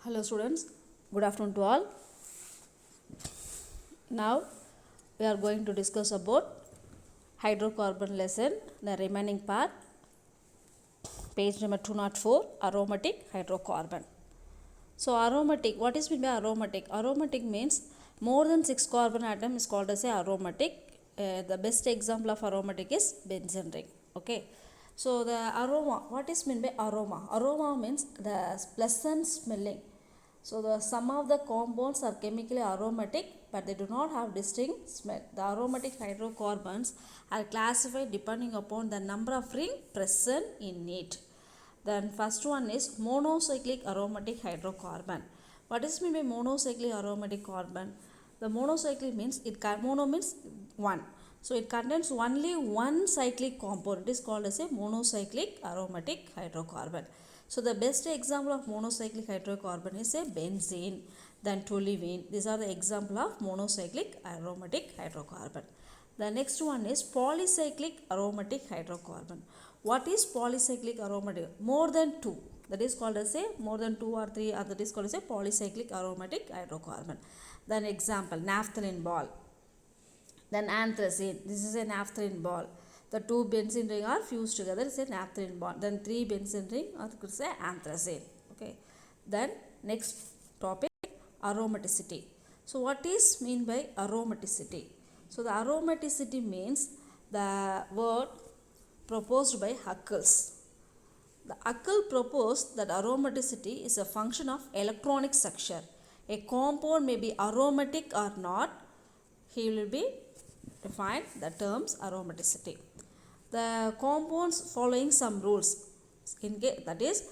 Hello students, good afternoon to all. Now we are going to discuss about hydrocarbon lesson, the remaining part, page number 204, aromatic hydrocarbon. So aromatic, what is meant by aromatic? Aromatic means more than 6 carbon atom is called as a aromatic. The best example of aromatic is benzene ring. Okay. So the aroma, what is meant by aroma? Aroma means the pleasant smelling. So the some of the compounds are chemically aromatic but they do not have distinct smell. The aromatic hydrocarbons are classified depending upon the number of ring present in it. Then first one is monocyclic aromatic hydrocarbon. What is meant by monocyclic aromatic carbon? The monocyclic means mono means one. So it contains only one cyclic compound. It is called as a monocyclic aromatic hydrocarbon. So the best example of monocyclic hydrocarbon is a benzene, then toluene. These are the example of monocyclic aromatic hydrocarbon. The next one is polycyclic aromatic hydrocarbon. What is polycyclic aromatic? More than two. That is called as a more than two or three. That is called as a polycyclic aromatic hydrocarbon. Then example, naphthalene ball. Then anthracene. This is a naphthalene ball. The two benzene ring are fused together. It's a naphthalene bond. Then three benzene ring are anthracene. Okay. Then next topic, aromaticity. So what is mean by aromaticity? So the aromaticity means the word proposed by Huckles. The Huckel proposed that aromaticity is a function of electronic structure. A compound may be aromatic or not. He will be define the terms aromaticity. The compounds following some rules. That is,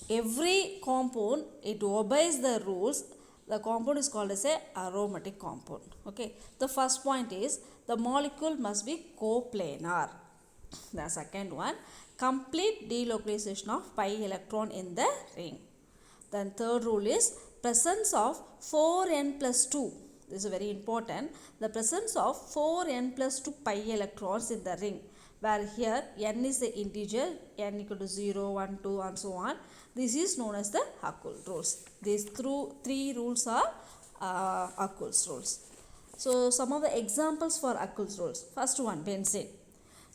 every compound it obeys the rules. The compound is called as a aromatic compound. Okay. The first point is the molecule must be coplanar. The second one, complete delocalization of pi electron in the ring. Then third rule is presence of 4n plus 2. This is very important. The presence of 4n plus 2 pi electrons in the ring, where here n is the integer, n equal to 0, 1, 2 and so on. This is known as the Huckel rules. These three rules are Huckel's rules. So some of the examples for Huckel's rules. First one, benzene.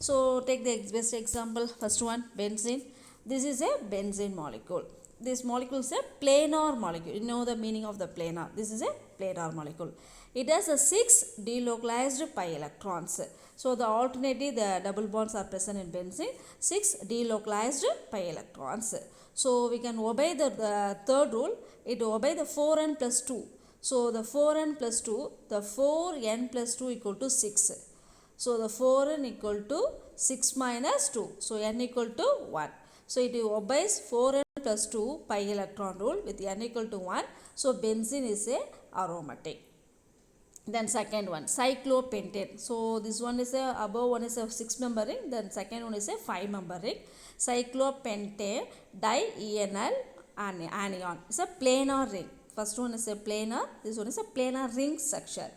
So take the best example. First one, benzene. This is a benzene molecule. This molecule is a planar molecule. You know the meaning of the planar. This is a planar molecule. It has a 6 delocalized pi electrons. So the alternative, the double bonds are present in benzene. 6 delocalized pi electrons. So we can obey the third rule. It obey the 4n plus 2. So the 4n plus 2, the 4n plus 2 equal to 6. So the 4n equal to 6 minus 2. So n equal to 1. So it obeys 4n plus 2 pi electron rule with n equal to 1. So benzene is a aromatic. Then second one, cyclopentane. So this one is a above one is a 6-member ring. Then second one is a 5-member ring. Cyclopentane dienal anion. It's a planar ring. First one is a planar. This one is a planar ring structure.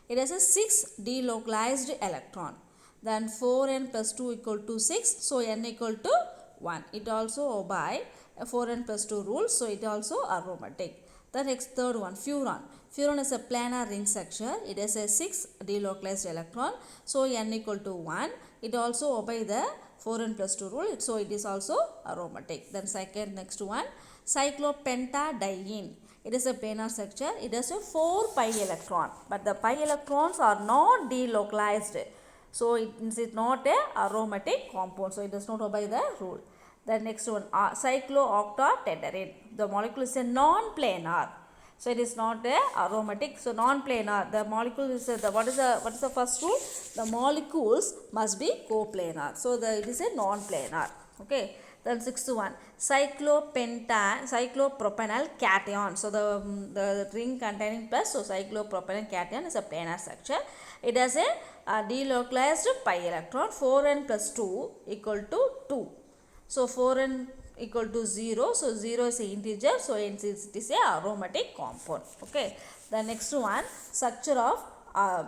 It has a 6 delocalized electron. Then 4n plus 2 equal to 6. So n equal to 1. It also obey 4n plus 2 rule. So it also aromatic. The next third one, furan. Furan is a planar ring structure. It has a 6 delocalized electron. So n equal to 1. It also obey the 4n plus 2 rule. So it is also aromatic. Then second next one, cyclopentadiene. It is a planar structure. It has a 4 pi electron. But the pi electrons are not delocalized. So it is not a aromatic compound. So it does not obey the rule. The next one, cyclooctatetraene. The molecule is a non-planar. So it is not a aromatic. So non-planar. The molecule is what is the first rule? The molecules must be coplanar. So it is a non-planar. Okay. Then sixth one, cyclopropanol cation. So the ring containing plus, so cyclopropanol cation is a planar structure. It has a delocalized pi electron. 4n plus 2 equal to 2. So 4n equal to 0. So 0 is an integer. So it is a aromatic compound. Okay. The next one, structure of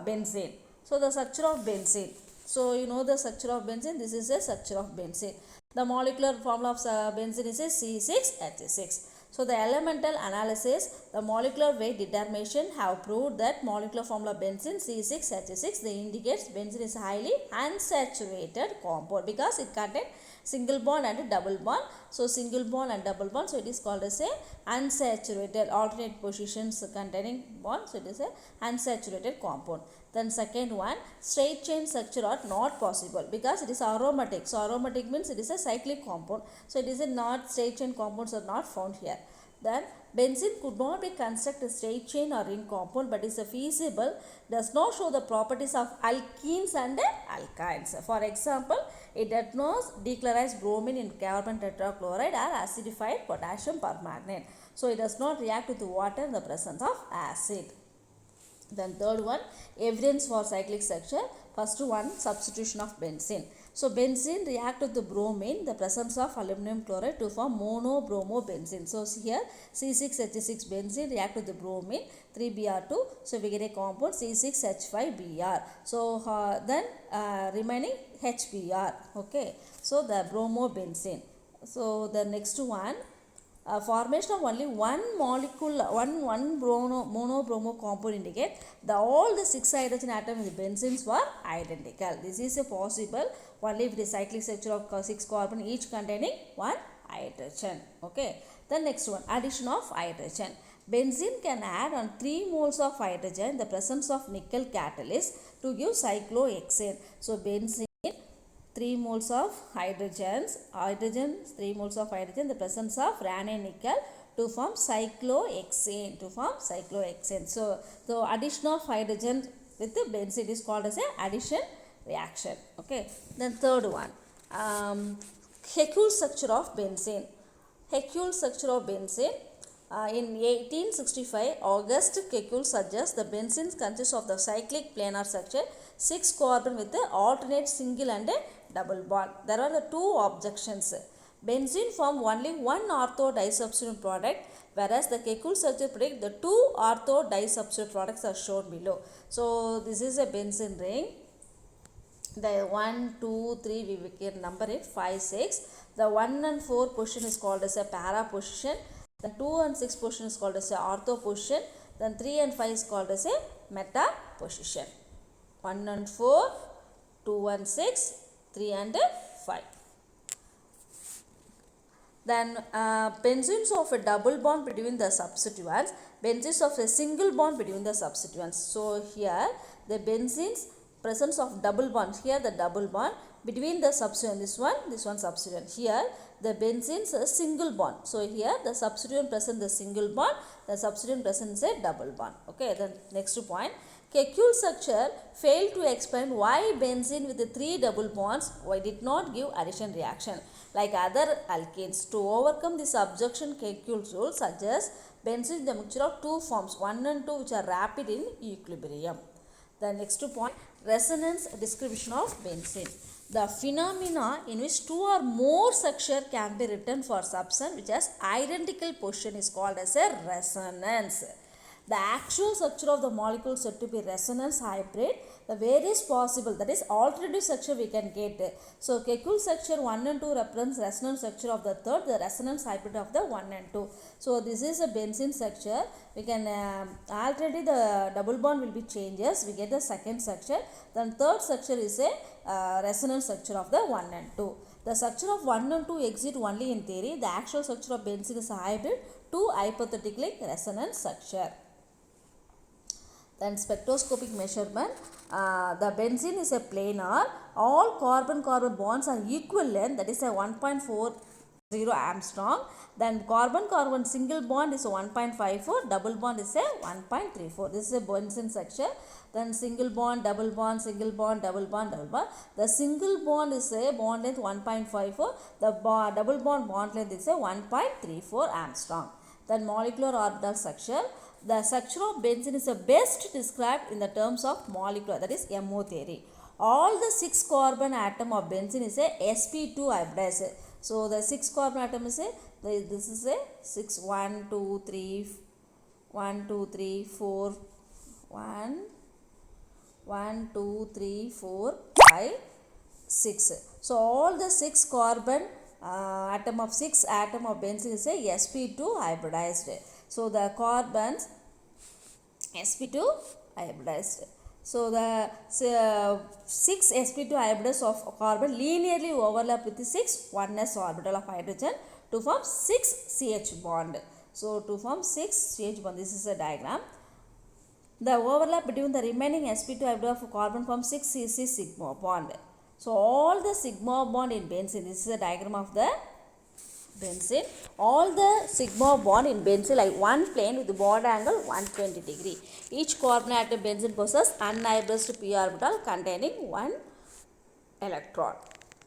benzene. So the structure of benzene. So you know the structure of benzene. This is a structure of benzene. The molecular formula of benzene is a C6H6. So the elemental analysis, the molecular weight determination have proved that molecular formula benzene C6H6, they indicates benzene is highly unsaturated compound because it contains single bond and double bond. So single bond and double bond, so it is called as a unsaturated alternate positions containing bond, so it is a unsaturated compound. Then second one, straight chain structure are not possible because it is aromatic. So aromatic means it is a cyclic compound, so it is a not straight chain compounds are not found here. Then benzene could not be constructed straight chain or ring compound, but is a feasible, does not show the properties of alkenes and alkynes. For example, it does not dechlorize bromine in carbon tetrachloride or acidified potassium permanganate. So it does not react with water in the presence of acid. Then third one, evidence for cyclic structure. First one, substitution of benzene. So benzene react with the bromine in the presence of aluminum chloride to form monobromobenzene. So here C6H6 benzene react with the bromine 3Br2. So we get a compound C6H5Br. So then remaining HBr. Okay. So the bromobenzene. So the next one, formation of only one molecule, one monobromo compound indicate the all the 6 hydrogen atoms in the benzenes were identical. This is a possible only with the cyclic structure of 6 carbon each containing 1 hydrogen. Okay. The next one, addition of hydrogen. Benzene can add on 3 moles of hydrogen in the presence of nickel catalyst to give cyclohexane. So benzene 3 moles of hydrogen, 3 moles of hydrogen in the presence of ranane nickel to form cyclohexane, So the addition of hydrogen with the benzene is called as a addition reaction. Okay. Then third one, Heckel structure of benzene. Heckel structure of benzene. In 1865, August Heckel suggests the benzene consists of the cyclic planar structure, 6 carbon with the alternate single and a double bond. There are the 2 objections. Benzene form only one ortho disubstituent product, whereas the Heckel structure predict the 2 ortho disubstituent products are shown below. So this is a benzene ring. The 1, 2, 3 we can number it 5, 6. The 1 and 4 position is called as a para position. Then 2 and 6 position is called as a ortho position. Then 3 and 5 is called as a meta position. 1 and 4, 2 and 6, 3 and 5. Then benzenes of a double bond between the substituents, benzenes of a single bond between the substituents. So here the benzenes presence of double bond, here the double bond between the substituent, this one substituent. Here the benzenes a single bond. So here the substituent present the single bond, the substituent presents a double bond. Okay, then next point, Heckel structure failed to explain why benzene with the 3 double bonds did not give addition reaction like other alkanes. To overcome this objection, Heckel's rule suggests benzene is the mixture of 2 forms, 1 and 2, which are rapid in equilibrium. The next point, resonance distribution of benzene. The phenomena in which 2 or more structure can be written for substance which has identical position is called as a resonance. The actual structure of the molecule said to be resonance hybrid. The various possible, that is alternative structure we can get. So Heckel structure 1 and 2 represents resonance structure of the third, the resonance hybrid of the 1 and 2. So this is a benzene structure. We can alternatively the double bond will be changes. We get the second structure. Then third structure is a resonance structure of the 1 and 2. The structure of 1 and 2 exist only in theory. The actual structure of benzene is a hybrid to hypothetically resonance structure. Then spectroscopic measurement, the benzene is a planar, all carbon-carbon bonds are equal length, that is a 1.40 Armstrong. Then carbon-carbon single bond is a 1.54, double bond is a 1.34. This is a benzene structure. Then single bond, double bond, single bond, double bond, double bond. The single bond is a bond length 1.54, the double bond length is a 1.34 Armstrong. Then molecular orbital structure. The structure of benzene is best described in the terms of molecular, that is MO theory. All the 6 carbon atom of benzene is a sp2 hybridized. So the 6 carbon atom is a, this is a 6, 1, 2, 3, 1, 2, 3, 4, 1, 2, 3, 4, 5, 6. So all the 6 carbon atom of 6 atom of benzene is a sp2 hybridized. So the carbons sp2 hybridized. So the 6 sp2 hybrids of carbon linearly overlap with the 6 1s orbital of hydrogen to form 6 CH bond. So to form 6 CH bond, this is a diagram. The overlap between the remaining sp2 hybrid of carbon forms 6 CC sigma bond. So all the sigma bond in benzene, this is a diagram of the benzene. All the sigma bond in benzene like one plane with the bond angle 120 degree. Each carbon atom benzene possesses unhybridized p orbital containing one electron.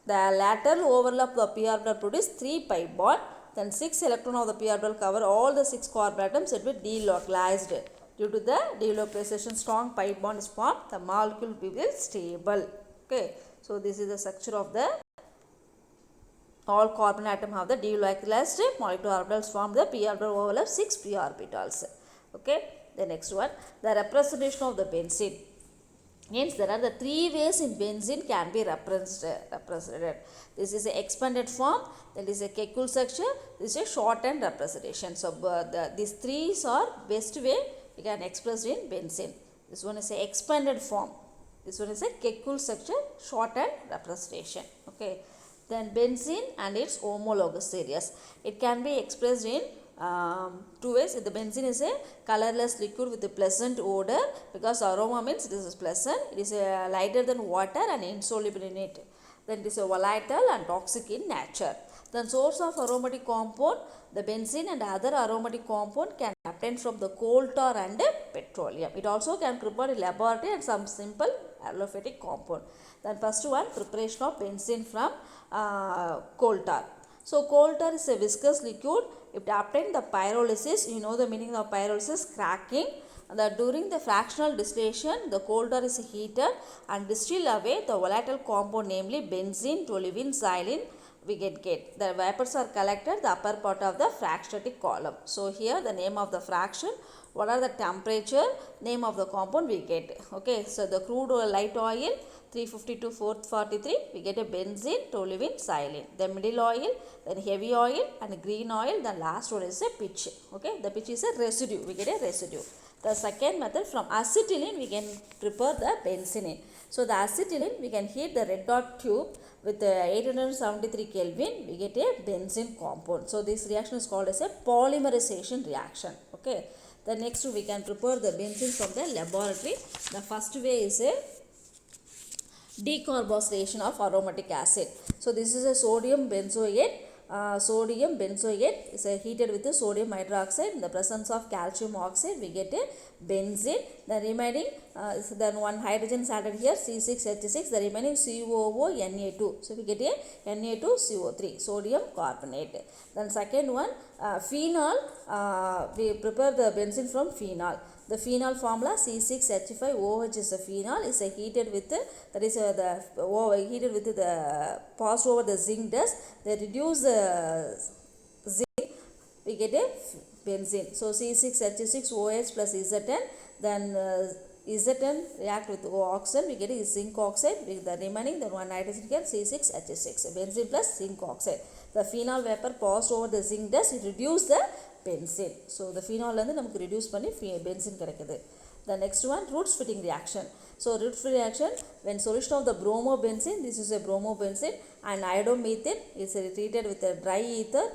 The lateral overlap of the p orbital produces 3 pi bond. Then 6 electrons of the p orbital cover all the 6 carbon atoms. It will be delocalized. Due to the delocalization, strong pi bond is formed. The molecule will be stable. Okay. So this is the structure of the all carbon atom have the delocalized molecular orbitals form the p orbital overlap 6 p orbitals. Okay. The next one, the representation of the benzene. Means there are the 3 ways in benzene can be represented. This is a expanded form, that is a Kekulé structure, this is a shortened representation. So these 3 are best way we can express in benzene. This one is a expanded form. This one is a Kekulé structure, shortened representation. Okay. Then benzene and its homologous series. It can be expressed in 2 ways. The benzene is a colorless liquid with a pleasant odor because aroma means this is pleasant. It is lighter than water and insoluble in it. Then it is a volatile and toxic in nature. The source of aromatic compound, the benzene and other aromatic compound can be obtained from the coal tar and petroleum. It also can prepare in laboratory and some simple aliphatic compound. Then first one, preparation of benzene from coal tar. So coal tar is a viscous liquid. If obtained the pyrolysis, you know the meaning of pyrolysis, cracking. That during the fractional distillation, the coal tar is heated and distill away the volatile compound, namely benzene, toluene, xylene. We get the vapors are collected the upper part of the fractionating column. So here the name of the fraction, what are the temperature, name of the compound we get. Okay, so the crude oil, light oil 350 to 443, we get a benzene, toluene, xylene. The middle oil, then heavy oil and green oil. The last one is a pitch. Okay, the pitch is a residue, we get a residue. The second method, from acetylene we can prepare the benzene. So the acetylene, we can heat the red dot tube with 873 Kelvin, we get a benzene compound. So this reaction is called as a polymerization reaction. Okay. The next we can prepare the benzene from the laboratory. The first way is a decarbonization of aromatic acid. So this is a sodium benzoate. Sodium benzoate is heated with the sodium hydroxide. In the presence of calcium oxide, we get a benzene. The remaining, then one hydrogen is added here, C6H6. The remaining COO Na2. So we get a Na2CO3, sodium carbonate. Then second one, phenol. We prepare the benzene from phenol. The phenol formula C6H5OH is a phenol, is heated with heated with the passed over the zinc dust. They reduce the zinc, we get a benzene. So C6H6OH plus Zn, then Zn react with oxygen, we get a zinc oxide. With the remaining, then one nitrogen here, C6H6, benzene plus zinc oxide. The phenol vapor passed over the zinc dust, it reduces the benzene. So the phenol and then reduce panni benzene kedakkudhu. The next one, Roots fitting reaction. So Roots fitting reaction, when solution of the bromobenzene, this is a bromobenzene, and iodomethane is treated with a dry ether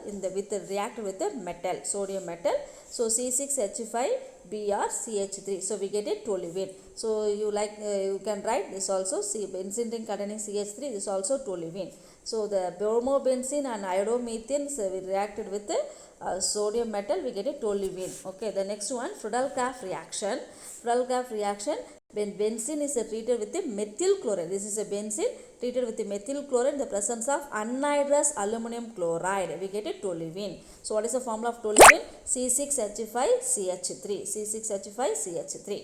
reacted with a metal, sodium metal. So C6H5BrCH3. So we get a toluene. So you can write this also, benzene ring containing CH3, this also toluene. So the bromobenzene and iodomethane reacted with the sodium metal, we get a toluene. Okay, the next one, Friedel-Crafts reaction. Friedel-Crafts reaction, when benzene is treated with the methyl chloride. This is a benzene treated with the methyl chloride in the presence of anhydrous aluminum chloride. We get a toluene. So what is the formula of toluene? C6H5CH3. C6H5CH3.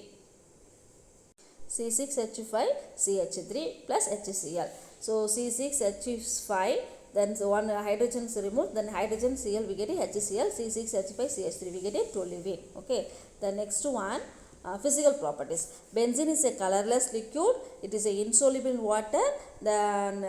C6H5CH3 plus HCl. So C6H5, then one hydrogen is removed, then hydrogen Cl we get a HCl, C6H5CH3 we get a toluene. Okay. The next one, physical properties. Benzene is a colorless liquid. It is a insoluble in water than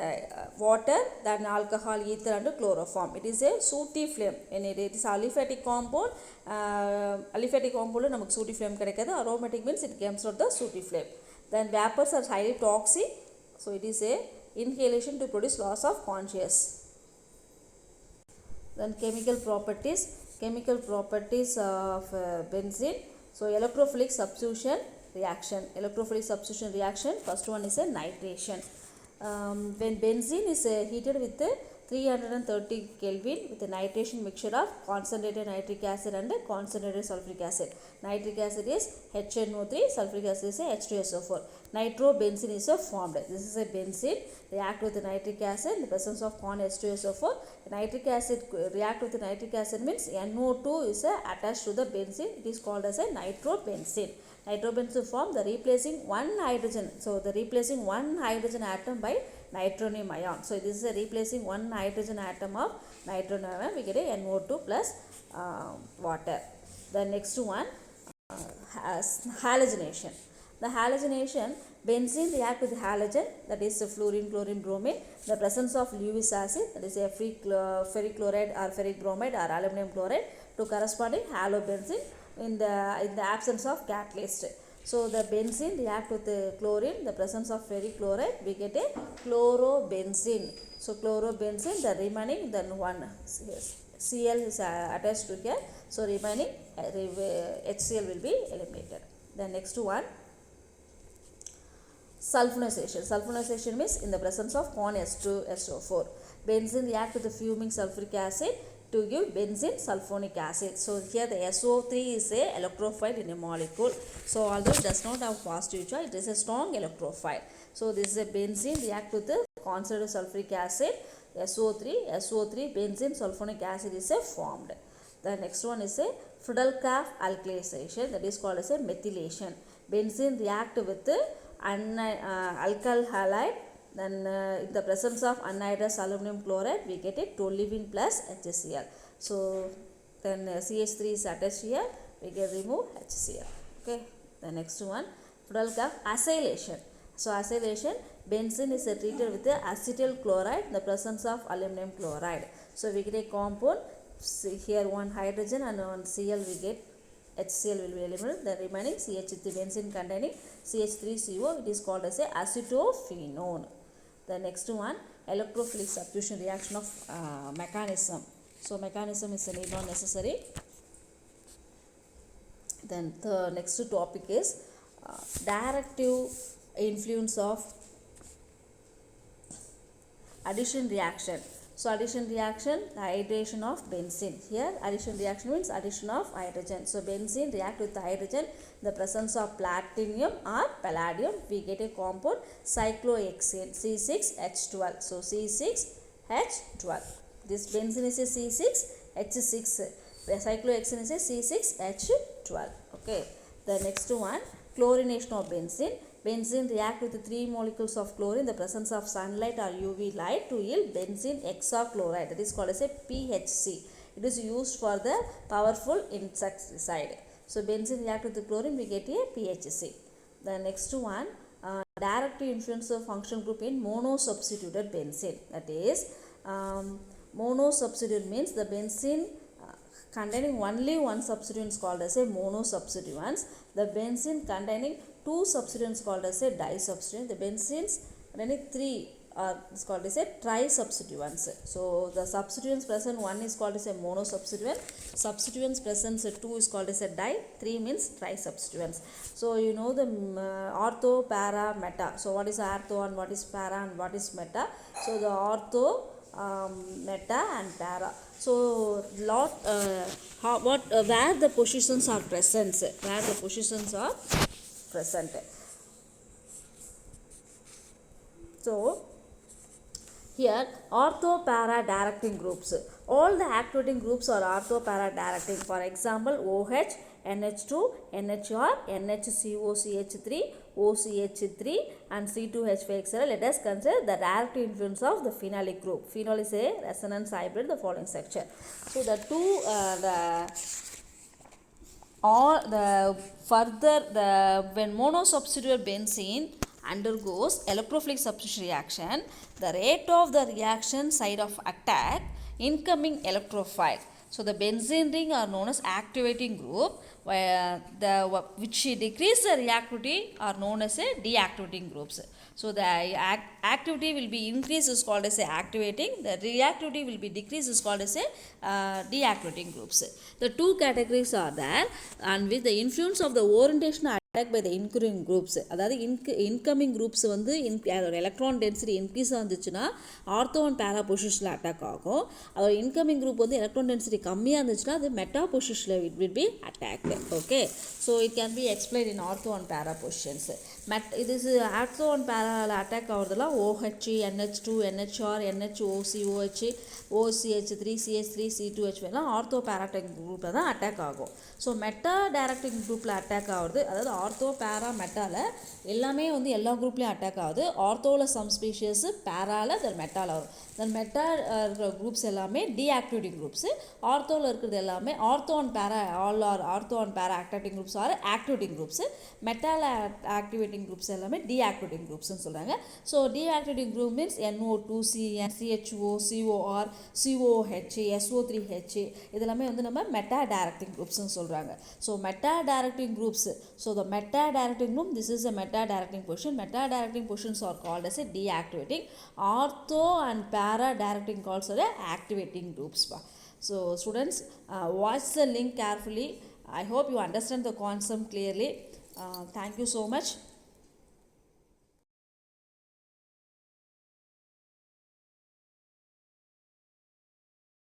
alcohol, ether and chloroform. It is a sooty flame. And it is aliphatic compound. Aliphatic compound namak sooty flame kadekadu. Aromatic means it comes from the sooty flame. Then vapors are highly toxic. So it is a inhalation to produce loss of consciousness. Then chemical properties of benzene. So electrophilic substitution reaction, first one is a nitration. When benzene is heated with 330 Kelvin with a nitration mixture of concentrated nitric acid and concentrated sulfuric acid. Nitric acid is HNO3, sulfuric acid is H2SO4. Nitrobenzene is formed. This is a benzene react with the nitric acid in the presence of con H2SO4. Nitric acid react with the nitric acid means NO2 is attached to the benzene. It is called as a nitrobenzene. Nitrobenzene form the replacing one hydrogen. So the replacing one hydrogen atom by nitronium ion. So this is a replacing one hydrogen atom of nitronium ion. We get a NO2 plus water. The next one halogenation. The halogenation, benzene react with halogen, that is fluorine, chlorine, bromine. The presence of Lewis acid, that is a ferric chloride or ferric bromide or aluminum chloride, to corresponding halobenzene in the absence of catalyst. So the benzene react with the chlorine, the presence of ferric chloride, we get a chlorobenzene. So chlorobenzene, the remaining, then one Cl is attached to here. So remaining HCl will be eliminated. The next one, sulfonization. Sulfonization means in the presence of con H2SO4. Benzene react with the fuming sulfuric acid to give benzene sulfonic acid. So here the SO3 is a electrophile in a molecule. So although it does not have positive charge, it is a strong electrophile. So this is a benzene react with the concentrated sulfuric acid, SO3 benzene sulfonic acid is formed. The next one is a Friedel-Crafts alkylation, that is called as a methylation. Benzene react with the alkyl halide, then in the presence of anhydrous aluminum chloride we get a toluene plus HCl. So then CH3 is attached here, we can remove HCl. Okay. The next one, Friedel-Crafts acylation. So acylation, benzene is treated with the acetyl chloride in the presence of aluminum chloride. So we get a compound, here one hydrogen and one Cl, we get HCl will be eliminated. The remaining CH3 benzene containing CH3CO, it is called as a acetophenone. The next one, electrophilic substitution reaction of mechanism. So mechanism is not necessary. Then the next topic is directive influence of addition reaction. So addition reaction, the hydration of benzene. Here addition reaction means addition of hydrogen. So benzene react with the hydrogen in the presence of platinum or palladium. We get a compound cyclohexane C6H12. So C6H12. This benzene is a C6H6. The cyclohexane is a C6H12. Okay. The next one, chlorination of benzene. Benzene react with the 3 molecules of chlorine in the presence of sunlight or UV light to yield benzene hexachloride, that is called as a PHC. It is used for the powerful insecticide. So benzene react with the chlorine, we get a PHC. The next one, directive influence of functional group in monosubstituted benzene. That is monosubstitute means the benzene containing only one substituent is called as a monosubstituents. The benzene containing 2 substituents called as a disubstituent. The benzenes containing 3 is called as a trisubstituents. So the substituents present 1 is called as a monosubstituent. Substituents present 2 is called as a di. 3 means trisubstituents. So you know the ortho, para, meta. So what is ortho and what is para and what is meta? So the ortho, meta and para. So where the positions are present, So here ortho para directing groups. All the activating groups are ortho para directing. For example, OH, NH2, NHR, NHCOCH3, OCH3 and C2H5 etc. Let us consider the directive influence of the phenolic group. Phenol is a resonance hybrid, the following structure. So the or the further the when monosubstituted benzene undergoes electrophilic substitution reaction, the rate of the reaction side of attack incoming electrophile. So the benzene ring are known as activating group, where the which decrease the reactivity are known as a deactivating groups. So the activity will be increased is called as a activating, the reactivity will be decreased is called as a deactivating groups. The two categories are there, and with the influence of the orientation attack by the incoming groups, அதாவது incoming groups வந்து அதோட electron density increase ஆச்சுன்னா ortho and para பொசிஷனில் attack ஆகும். அதோட incoming group வந்து electron density கம்மியாக இருந்துச்சுன்னா அது மெட்டா பொசிஷனில் it will be attacked. Okay, so it can be explain in ortho and para positions. இது ஆர்த்தோ அண்ட் பேராவில் அட்டாக் ஆகிறதுலாம் OH, NH2, NHR, NHOC, OH, OCH3, CH3, C2H எல்லாம் ortho பேராட்டிக் குரூப்பில் தான் அட்டாக் ஆகும். ஸோ மெட்டா டைரக்டிங் குரூப்பில் attack ஆகுது, அதாவது ஆர்த்தோ பேரா மெட்டாவில் எல்லாமே வந்து எல்லா குரூப்லேயும் அட்டாக் ஆகுது. ஆர்த்தோவில் சம் ஸ்பீஷியஸ், பேராவில் தென் மெட்டாவில் வரும். தென் மெட்டா இருக்கிற குரூப்ஸ் எல்லாமே டீஆக்டிவேட்டிங் குரூப்ஸு. ஆர்த்தோவில் இருக்கிறது எல்லாமே ortho and para all are ortho and para activating groups are activating groups. மெட்டாவில் ஆக்டிவேட்டிங் குரூப்ஸ் எல்லாமே டீஆக்டிவேட்டிங் குரூப்ஸ்னு சொல்கிறாங்க. So deactivating group means NO2, CHO, COR, COH, SO3H இதெல்லாமே வந்து நம்ம மெட்டா டைரக்டிங் குரூப்ஸ்னு சொல்கிறாங்க. So meta directing groups, so the meta directing group, this is a meta directing position. Meta directing positions are called as a deactivating. Ortho and para directing calls are activating groups. So students, watch the link carefully. I hope you understand the concept clearly. Thank you so much.